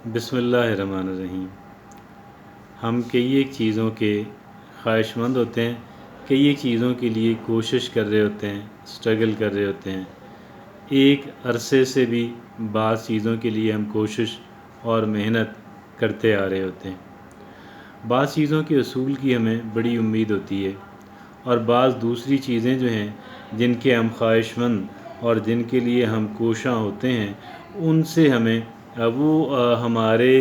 बिस्मिल्लाहिर्रहमानिर्रहीम। हम कई एक चीज़ों के ख्वाहिशमंद होते हैं, कई एक चीज़ों के लिए कोशिश कर रहे होते हैं, स्ट्रगल कर रहे होते हैं। एक अरसे से भी बाज़ चीज़ों के लिए हम कोशिश और मेहनत करते आ रहे होते हैं। बाज़ चीज़ों के असूल की हमें बड़ी उम्मीद होती है और बाज़ दूसरी चीज़ें जो हैं जिनके हम ख्वाहिशमंद और जिनके लिए हम कोशां होते हैं, उनसे हमें हमारे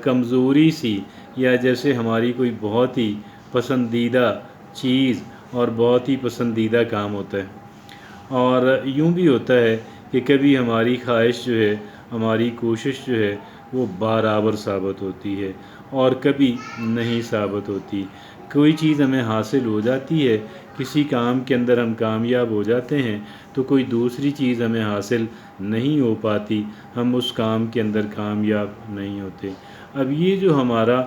कमज़ोरी सी या जैसे हमारी कोई बहुत ही पसंदीदा चीज़ और बहुत ही पसंदीदा काम होता है। और यूँ भी होता है कि कभी हमारी ख्वाहिश जो है, हमारी कोशिश जो है वो बराबर साबित होती है और कभी नहीं साबित होती। कोई चीज़ हमें हासिल हो जाती है, किसी काम के अंदर हम कामयाब हो जाते हैं, तो कोई दूसरी चीज़ हमें हासिल नहीं हो पाती, हम उस काम के अंदर कामयाब नहीं होते। अब ये जो हमारा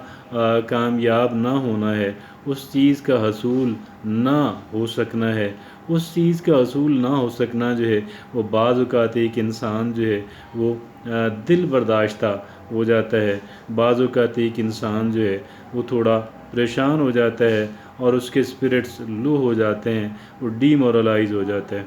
कामयाब ना होना है, उस चीज़ का हसूल ना हो सकना है, उस चीज़ का हसूल ना हो सकना जो है वो बाज़ औक़ात एक इंसान जो है वो दिल बर्दाश्ता हो जाता है। बाज़ औक़ात एक इंसान जो है वो थोड़ा परेशान हो जाता है और उसके स्पिरिट्स लो हो जाते हैं, वो डीमोरलाइज़ हो जाता है।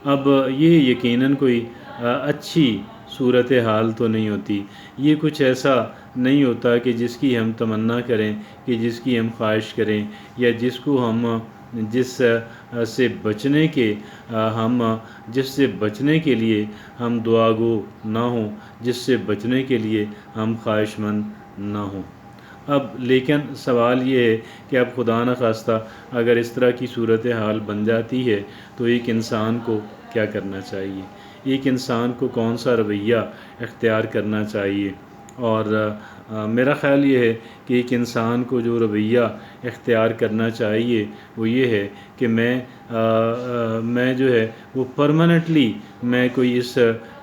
अब ये यकीनन कोई अच्छी सूरत हाल तो नहीं होती। ये कुछ ऐसा नहीं होता कि जिसकी हम तमन्ना करें, कि जिसकी हम ख्वाहिश करें या जिसको हम जिससे बचने के लिए हम दुआगो ना हों, जिससे बचने के लिए हम ख्वाहिशमंद ना हों। अब लेकिन सवाल ये है कि अब खुदा न खास्ता अगर इस तरह की सूरत हाल बन जाती है तो एक इंसान को क्या करना चाहिए, एक इंसान को कौन सा रवैया इख्तियार करना चाहिए। और मेरा ख़्याल ये है कि एक इंसान को जो रवैया इख्तियार करना चाहिए वो ये है कि मैं जो है वो परमानेंटली मैं कोई इस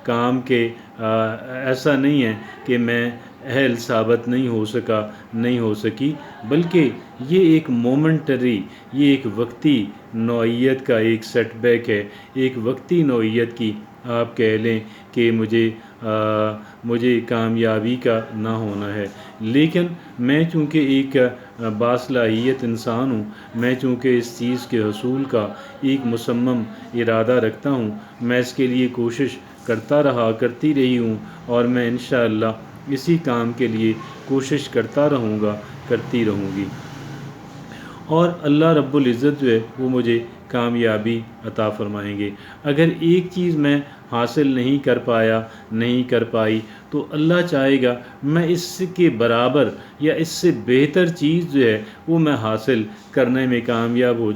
काम के ऐसा नहीं है कि मैं अहल साबित नहीं हो सकी, बल्कि ये एक मोमेंटरी, ये एक वक्ती नौइयत का एक सेटबैक है, एक वक्ती नौइयत की आप कह लें कि मुझे कामयाबी का ना होना है। लेकिन मैं चूँकि एक बासलाहियत इंसान हूँ, मैं चूँकि इस चीज़ के हसूल का एक मुसम्मम इरादा रखता हूँ, मैं इसके लिए कोशिश करती रही हूँ और मैं इंशाअल्लाह इसी काम के लिए कोशिश करती रहूँगी और अल्लाह रब्बुल इज़्ज़त जो है वो मुझे कामयाबी अता फ़रमाएंगे। अगर एक चीज़ मैं हासिल नहीं कर पाई तो अल्लाह चाहेगा मैं इसके बराबर या इससे बेहतर चीज़ जो है वो मैं हासिल करने में कामयाब हो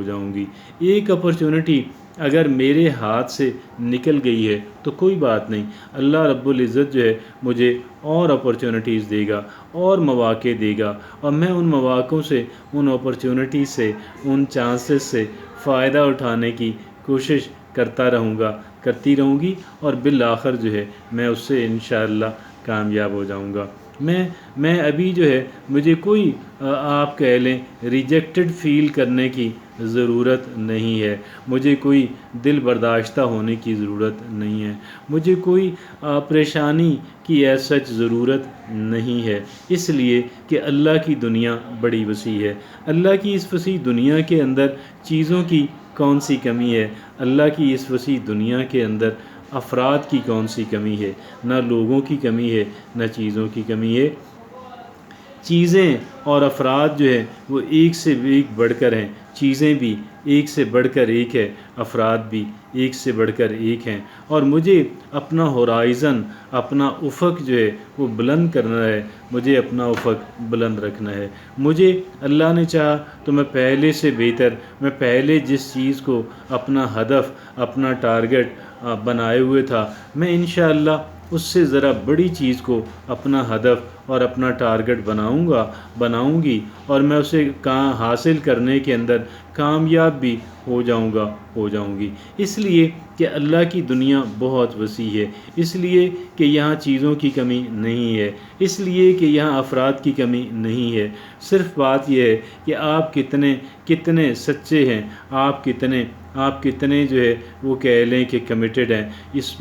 जाऊँगी। एक अपॉर्चुनिटी अगर मेरे हाथ से निकल गई है तो कोई बात नहीं, अल्लाह रब्बुल इज़्ज़त जो है मुझे और अपॉर्चुनिटीज़ देगा और मौक़े देगा और मैं उन मौक़ों से, उन अपॉर्चुनिटीज़ से, उन चांसेस से फ़ायदा उठाने की कोशिश करती रहूँगी और बिल आखिर जो है मैं उससे इंशाअल्लाह कामयाब हो जाऊँगा। मैं अभी जो है मुझे कोई आप कह लें रिजेक्टेड फ़ील करने की ज़रूरत नहीं है, मुझे कोई दिल बर्दाश्ता होने की ज़रूरत नहीं है, मुझे कोई परेशानी की सच ज़रूरत नहीं है, इसलिए कि अल्लाह की दुनिया बड़ी वसी है। अल्लाह की इस वसी दुनिया के अंदर चीज़ों की कौन सी कमी है, अल्लाह की इस वसी दुनिया के अंदर अफराद की कौन सी कमी है, ना लोगों की कमी है ना चीज़ों की कमी है। चीज़ें और अफराद जो है वो एक से एक बढ़कर हैं, चीज़ें भी एक से बढ़कर एक है, अफराद भी एक से बढ़कर एक हैं और मुझे अपना होराइज़न, अपना उफ़क़ जो है वो बुलंद करना है, मुझे अपना उफ़क़ बुलंद रखना है। मुझे अल्लाह ने चाहा तो मैं पहले से बेहतर, मैं पहले जिस चीज़ को अपना हदफ, अपना टारगेट बनाए हुए था, मैं इंशाअल्लाह उससे ज़रा बड़ी चीज़ को अपना हदफ और अपना टारगेट बनाऊंगी और मैं उसे हासिल करने के अंदर कामयाब भी हो जाऊंगी। इसलिए کہ اللہ کی دنیا بہت وسیع ہے، اس لیے کہ یہاں چیزوں کی کمی نہیں ہے، اس لیے کہ یہاں افراد کی کمی نہیں ہے۔ صرف بات یہ ہے کہ آپ کتنے سچے ہیں، آپ کتنے جو ہے وہ کہہ لیں کہ کمیٹڈ ہیں، اس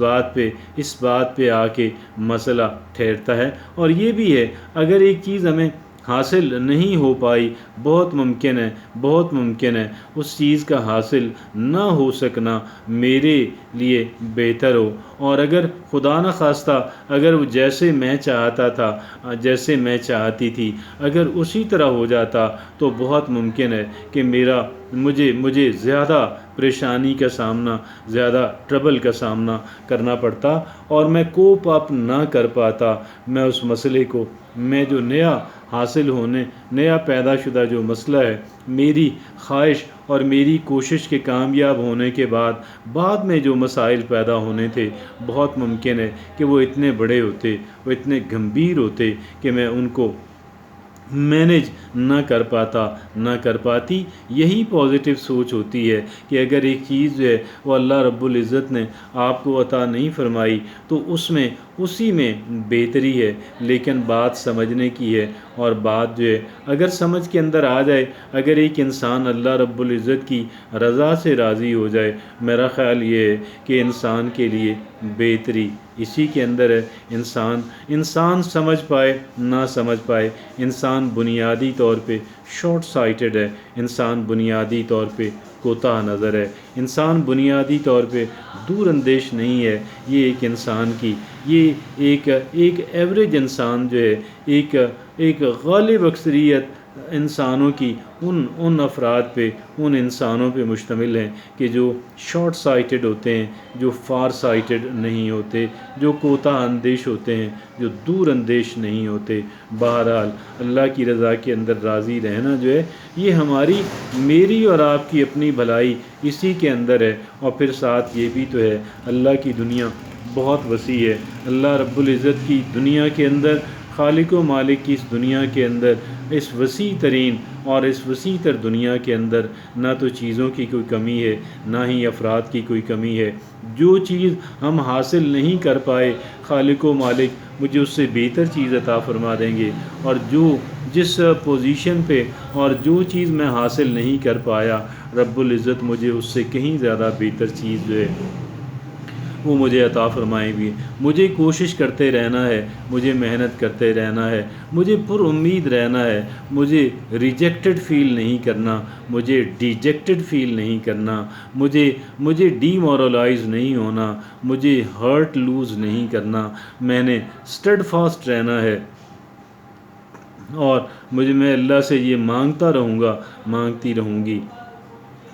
بات پہ آ کے مسئلہ ٹھہرتا ہے۔ اور یہ بھی ہے، اگر ایک چیز ہمیں حاصل نہیں ہو پائی، بہت ممکن ہے اس چیز کا حاصل نہ ہو سکنا میرے لیے بہتر ہو، اور اگر خدا نخواستہ اگر وہ جیسے میں چاہتا تھا، جیسے میں چاہتی تھی، اگر اسی طرح ہو جاتا تو بہت ممکن ہے کہ مجھے زیادہ پریشانی کا سامنا، زیادہ ٹربل کا سامنا کرنا پڑتا، اور میں کوپ اپ نہ کر پاتا۔ میں اس مسئلے کو، میں جو نیا پیدا شدہ جو مسئلہ ہے، میری خواہش اور میری کوشش کے کامیاب ہونے کے بعد میں جو مسائل پیدا ہونے تھے، بہت ممکن ہے کہ وہ اتنے بڑے ہوتے، وہ اتنے گمبھیر ہوتے کہ میں ان کو مینیج نہ کر پاتی۔ یہی پازیٹیو سوچ ہوتی ہے کہ اگر ایک چیز جو ہے وہ اللہ رب العزت نے آپ کو عطا نہیں فرمائی تو اسی میں بہتری ہے، لیکن بات سمجھنے کی ہے، اور بات جو ہے اگر سمجھ کے اندر آ جائے، اگر ایک انسان اللہ رب العزت کی رضا سے راضی ہو جائے، میرا خیال یہ ہے کہ انسان کے لیے بہتری اسی کے اندر ہے۔ انسان سمجھ پائے نہ سمجھ پائے، انسان بنیادی طور پہ شارٹ سائٹڈ ہے، انسان بنیادی طور پہ کوتاہ نظر ہے، انسان بنیادی طور پہ دور اندیش نہیں ہے۔ یہ ایک انسان کی، یہ ایک ایوریج انسان جو ہے، ایک غالب اکثریت انسانوں کی ان افراد پہ، ان انسانوں پہ مشتمل ہیں کہ جو شارٹ سائٹڈ ہوتے ہیں، جو فار سائٹڈ نہیں ہوتے، جو کوتاہ اندیش ہوتے ہیں، جو دور اندیش نہیں ہوتے۔ بہرحال اللہ کی رضا کے اندر راضی رہنا جو ہے، یہ میری اور آپ کی اپنی بھلائی اسی کے اندر ہے، اور پھر ساتھ یہ بھی تو ہے اللہ کی دنیا بہت وسیع ہے۔ اللہ رب العزت کی دنیا کے اندر، خالق و مالک کی اس دنیا کے اندر، اس وسیع ترین اور اس وسیع تر دنیا کے اندر نہ تو چیزوں کی کوئی کمی ہے، نہ ہی افراد کی کوئی کمی ہے۔ جو چیز ہم حاصل نہیں کر پائے، خالق و مالک مجھے اس سے بہتر چیز عطا فرما دیں گے، اور جس پوزیشن پہ اور جو چیز میں حاصل نہیں کر پایا، رب العزت مجھے اس سے کہیں زیادہ بہتر چیز جو ہے وہ مجھے عطا فرمائیں گی۔ مجھے کوشش کرتے رہنا ہے، مجھے محنت کرتے رہنا ہے، مجھے پر امید رہنا ہے، مجھے ریجیکٹڈ فیل نہیں کرنا، مجھے ڈیجیکٹڈ فیل نہیں کرنا، مجھے ڈی مورلائز نہیں ہونا، مجھے ہرٹ لوز نہیں کرنا۔ میں نے اسٹڈ فاسٹ رہنا ہے، اور میں اللہ سے یہ مانگتا رہوں گا، مانگتی رہوں گی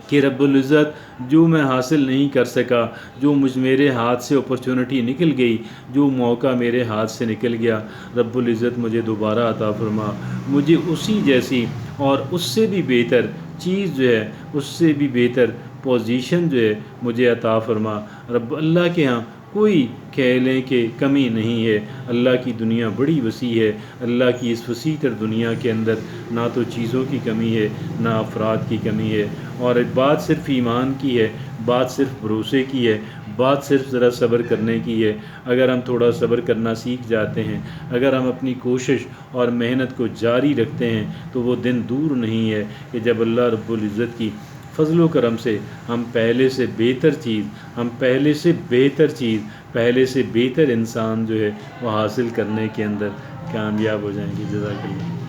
کہ رب العزت جو میں حاصل نہیں کر سکا، جو میرے ہاتھ سے اپرچونٹی نکل گئی، جو موقع میرے ہاتھ سے نکل گیا، رب العزت مجھے دوبارہ عطا فرما، مجھے اسی جیسی اور اس سے بھی بہتر چیز جو ہے، اس سے بھی بہتر پوزیشن جو ہے مجھے عطا فرما۔ اللہ کے ہاں کوئی کہہ لیں کہ کمی نہیں ہے، اللہ کی دنیا بڑی وسیع ہے۔ اللہ کی اس وسیع تر دنیا کے اندر نہ تو چیزوں کی کمی ہے، نہ افراد کی کمی ہے، اور بات صرف ایمان کی ہے، بات صرف بھروسے کی ہے، بات صرف ذرا صبر کرنے کی ہے۔ اگر ہم تھوڑا صبر کرنا سیکھ جاتے ہیں، اگر ہم اپنی کوشش اور محنت کو جاری رکھتے ہیں، تو وہ دن دور نہیں ہے کہ جب اللہ رب العزت کی فضل و کرم سے ہم پہلے سے بہتر انسان جو ہے وہ حاصل کرنے کے اندر کامیاب ہو جائیں گے۔ جزاک اللہ۔